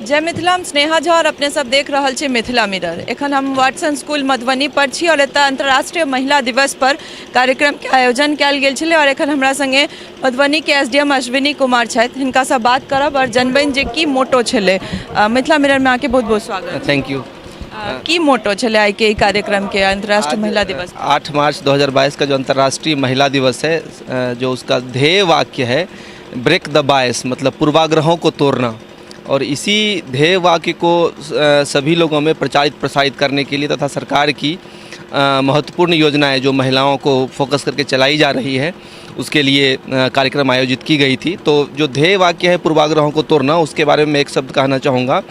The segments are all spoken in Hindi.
जय मिथिला, हम स्नेहा झा और अपने सब देख रहल छी मिथिला मिरर। एखन हम वाटसन स्कूल मधुबनी पर छी और एतऽ अंतर्राष्ट्रीय महिला दिवस पर कार्यक्रम के आयोजन कयल गेल छलै और एखन हमरा संगे मधुबनी के एसडीएम अश्विनी कुमार छथि। हिनका से बात करब और जनबनि जे की मोटो छलै। मिथिला मिरर में आके बहुत बहुत स्वागत। Thank you. की मोटो छलै आइ के कार्यक्रम के अंतर्राष्ट्रीय महिला दिवस? 8 मार्च 2022 का जो अंतर्राष्ट्रीय महिला दिवस है, जो उसका ध्येय वाक्य है ब्रेक द बायस, मतलब पूर्वाग्रहों को तोड़ना। और इसी ध्येय वाक्य को सभी लोगों में प्रचारित प्रसारित करने के लिए तथा सरकार की महत्वपूर्ण योजनाएं जो महिलाओं को फोकस करके चलाई जा रही है, उसके लिए कार्यक्रम आयोजित की गई थी। तो जो ध्येय वाक्य है पूर्वाग्रहों को तोड़ना, उसके बारे में एक शब्द कहना चाहूँगा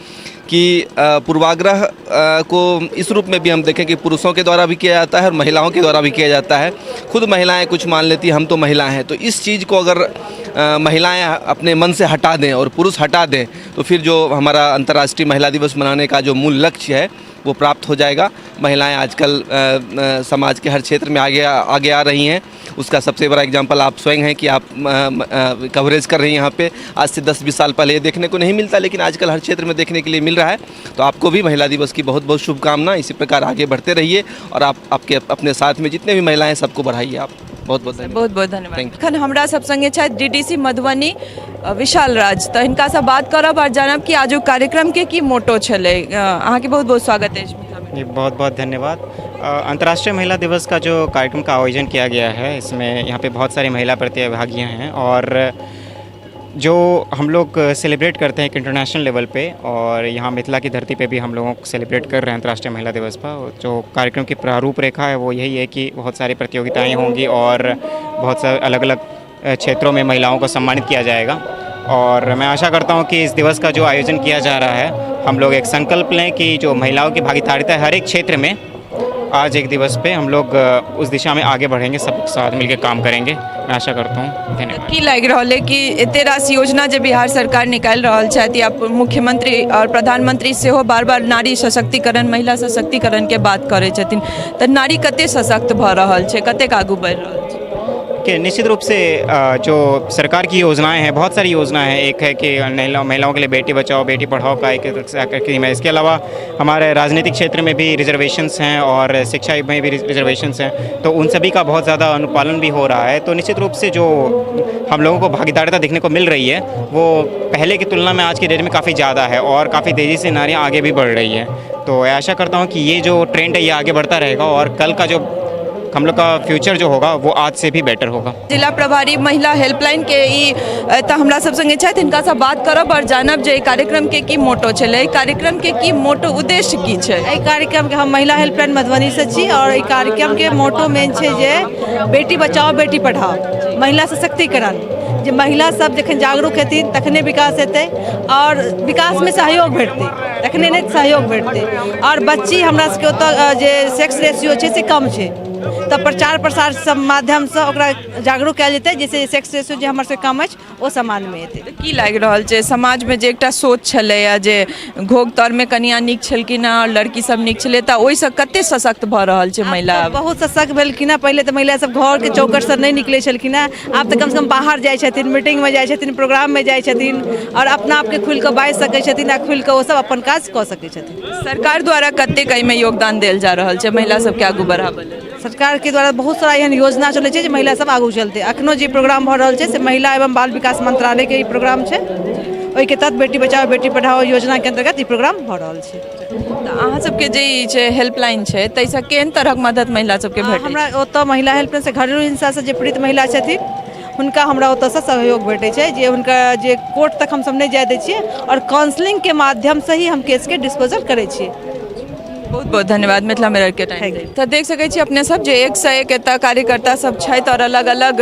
कि पूर्वाग्रह को इस रूप में भी हम देखें कि पुरुषों के द्वारा भी किया जाता है और महिलाओं के द्वारा भी किया जाता है। खुद महिलाएं कुछ मान लेती हम तो महिलाएं हैं, तो इस चीज़ को अगर महिलाएं अपने मन से हटा दें और पुरुष हटा दें तो फिर जो हमारा अंतर्राष्ट्रीय महिला दिवस मनाने का जो मूल लक्ष्य है वो प्राप्त हो जाएगा। महिलाएं आजकल समाज के हर क्षेत्र में आगे आ रही हैं। उसका सबसे बड़ा एग्जांपल आप स्वयं हैं कि आप कवरेज कर रही हैं यहाँ पे। आज से 10-20 साल पहले ये देखने को नहीं मिलता, लेकिन आजकल हर क्षेत्र में देखने के लिए मिल रहा है। तो आपको भी महिला दिवस की बहुत बहुत शुभकामना। इसी प्रकार आगे बढ़ते रहिए और आपके अपने साथ में जितने भी महिलाएं हैं सबको बढ़ाइए। आप बहुत बहुत धन्यवाद। एखन हमरा सब संगे छथि डीडीसी मधुबनी विशाल राज। तो हिनका से बात करब और जानब कि आज कार्यक्रम के की मोटो छलै। अहाँ के बहुत बहुत स्वागत है। जी बहुत बहुत धन्यवाद। अंतर्राष्ट्रीय महिला दिवस का जो कार्यक्रम का आयोजन किया गया है, इसमें यहाँ पे बहुत सारी महिला प्रतिभागियाँ हैं और जो हम लोग सेलिब्रेट करते हैं एक इंटरनेशनल लेवल पे, और यहाँ मिथिला की धरती पे भी हम लोगों को सेलिब्रेट कर रहे हैं अंतर्राष्ट्रीय महिला दिवस पर। जो कार्यक्रम की प्रारूप रेखा है वो यही है कि बहुत सारी प्रतियोगिताएं होंगी और बहुत सारे अलग अलग क्षेत्रों में महिलाओं को सम्मानित किया जाएगा। और मैं आशा करता हूँ कि इस दिवस का जो आयोजन किया जा रहा है, हम लोग एक संकल्प लें कि जो महिलाओं की भागीदारिता है हर एक क्षेत्र में, आज एक दिवस पे हम लोग उस दिशा में आगे बढ़ेंगे, सब साथ मिलकर काम करेंगे। मैं आशा करता हूँ। धन्यवाद। की लग रहा है कि एते राशि योजना जो बिहार सरकार निकाल रहा है, या मुख्यमंत्री और प्रधानमंत्री से हो बार बार नारी सशक्तिकरण, महिला सशक्तिकरण के बात करे छथिन, तो नारी कते सशक्त भ रहा है, कते आगू बढ़ रहा है? कि निश्चित रूप से जो सरकार की योजनाएं हैं, बहुत सारी योजनाएं हैं। एक है कि महिलाओं के लिए बेटी बचाओ बेटी पढ़ाओ का एक स्कीम है। इसके अलावा हमारे राजनीतिक क्षेत्र में भी रिजर्वेशंस हैं और शिक्षा में भी रिजर्वेशंस हैं, तो उन सभी का बहुत ज़्यादा अनुपालन भी हो रहा है। तो निश्चित रूप से जो हम लोगों को भागीदारिता देखने को मिल रही है वो पहले की तुलना में आज की डेट में काफ़ी ज़्यादा है और काफ़ी तेज़ी से नारियाँ आगे भी बढ़ रही हैं। तो आशा करता हूँ कि ये जो ट्रेंड है ये आगे बढ़ता रहेगा और कल का जो हम लोग का फ्यूचर जो होगा वो आज से भी बेटर होगा। जिला प्रभारी महिला हेल्पलाइन के हमरा सब संगे छथि, हिनका से बात करब और जानब जे कार्यक्रम के की मोटो छलै, कार्यक्रम के की मोटो उद्देश्य की छै। कार्यक्रम के हम महिला हेल्पलाइन मधुबनी से छी और कार्यक्रम के मोटो मेन छै जे बेटी बचाओ बेटी पढ़ाओ, महिला सशक्तिकरण। जो महिला सब जखन जागरूक हेथिन तखने विकास हेतै और विकास में सहयोग भेटतै, तखने नहीं सहयोग भेटतै। और बच्ची हमरा सबके ओतऽ जे सेक्स रेशियो छै से कम छै, तो प्रचार प्रसार सब माध्यम से ओकरा जागरूक कयल जेतै, जैसे सेक्स रेशियो जे हमर सबके कम अछि ओ समान में हेतै। की लागि रहल छै समाज में जे एकटा सोच छलैया जे घोघ तर में कनिया नीक छलखिन और लड़की सब नीक छलै, तऽ ओहि से कते सशक्त भऽ रहल छै महिला? बहुत सशक्त भेलखिन हैं। पहले तो महिला सब घर के चौकट से नहीं निकले छलखिन हैं, आब तो कम से कम बाहर जाइ छथिन, मीटिंग में जाइ छथिन, प्रोग्राम में जाइ छथिन और अपना आप के खुल के बाजि सकै छथिन आ खुल के वो सब अपन काज कऽ सकै छथिन। सरकार द्वारा कते कई में योगदान देल जा रहल छै महिला सबके आगू बढ़ाबै लेल? सरकार के द्वारा बहुत सारा एहन योजना चलै छै जे महिला सब आगू चलते। अखनो जे प्रोग्राम भऽ रहल छै से महिला एवं बाल विकास मंत्रालय के ई प्रोग्राम छै, ओहि के तहत बेटी बचाओ बेटी पढ़ाओ योजना के अंतर्गत ई प्रोग्राम भऽ रहल छै। तऽ अहाँ सबके जे ई छै हेल्पलाइन छै, ताहिसँ केहन तरहक मदद महिला सबके भेटै? हमरा ओतऽ महिला हेल्पलाइन से घरेलू हिंसा से जे पीड़ित महिला छथिन हुनका हमरा ओतऽ से सहयोग भेटै छै, जे हुनका जे कोर्ट तक हम सब नहीं जाय दै छियै और काउंसलिंग के माध्यम से ही हम केस के डिस्पोजल करै छियै। बहुत बहुत धन्यवाद मिथिला मिरर के टाइम। तो देख सकै छी अपने सब जे एक से एक एतऽ कार्यकर्ता सब छथि और अलग अलग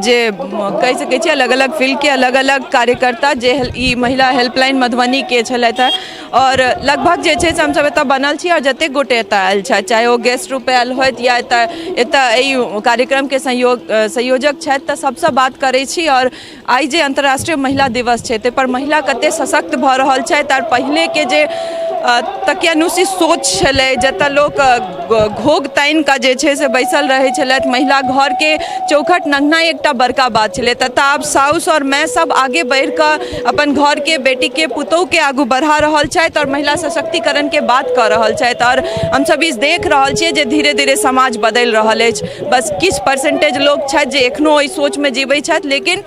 जे कहि सकै छी अलग अलग फील्ड के अलग अलग कार्यकर्ता जे ई महिला हेल्पलाइन मधुबनी के छलथि है। और लगभग जे छै से हमसब एतऽ बनल छी और जतेक गोटे एतऽ आयल छथि, चाहे ओ गेस्ट रूप आयल होथि या एतऽ ई कार्यक्रम के संयोजक छथि, तऽ सबसँ बात करै छी। और आइ जे अंतर्राष्ट्रीय महिला दिवस छै ताहि पर महिला कते सशक्त भऽ रहल छथि और पहिले के जे तकियानुसी सोच छलै, जतऽ लोक घोग तानि कऽ जे छै से बैसल रहै छलथि, महिला घर के चौखट नंगनाइ एकटा बड़का बात छलै, ततऽ आब साउस और माय सब आगे बढ़ि कऽ अपन घर के बेटी के पुतोह के आगू बढ़ा रहल छथि और महिला सशक्तिकरण के बात कऽ रहल छथि। और हमसब ई देख रहल छियै जे धीरे धीरे समाज बदलि रहल अछि। बस किछु परसेंटेज लोक छथि जे एखनो ओहि सोचमे जीबै छथि, लेकिन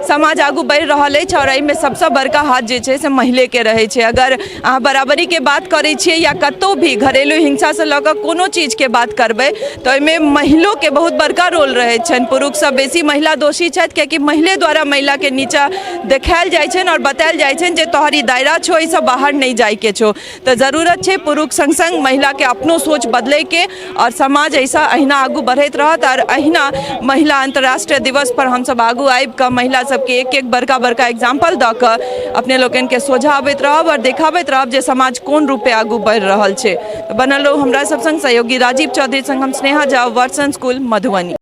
समाज आगू बढ़ि रहल अछि और एहिमे सबसँ बड़का हाथ जे छै से महिलेके रहै छै। अगर अहाँ बराबरीके बात करै छियै या कतहु भी घरेलू हिंसासँ लऽ कऽ कोनो चीजके बात करबै तऽ ओहिमे महिलोके बहुत बड़का रोल रहै छनि। पुरुषसँ बेसी महिला दोषी छथि, कियाकि महिले द्वारा महिलाके नीचाँ देखायल जाइ छनि और बतायल जाइ छनि जे तोहर ई दायरा छौ, एहिसँ बाहर नहि जाइके छौ। तऽ जरूरत छै पुरुष संग संग महिलाके अपनो सोच बदलैके और समाज ऐसा अहिना आगू बढ़ैत रहत। और अहिना महिला अंतर्राष्ट्रीय दिवस पर हमसब आगू आबि कऽ महिला सबके एक एक बड़का बड़का एग्जाम्पल दऽ कऽ अपने लोकनि के सोझा अबैत रहब और देखाबैत रहब जे समाज कोन रूपे आगू बढ़ि रहल छै। बनल रहू हमरा सब संग सहयोगी राजीव चौधरी संग हम स्नेहा झा, वर्सन स्कूल, मधुबनी।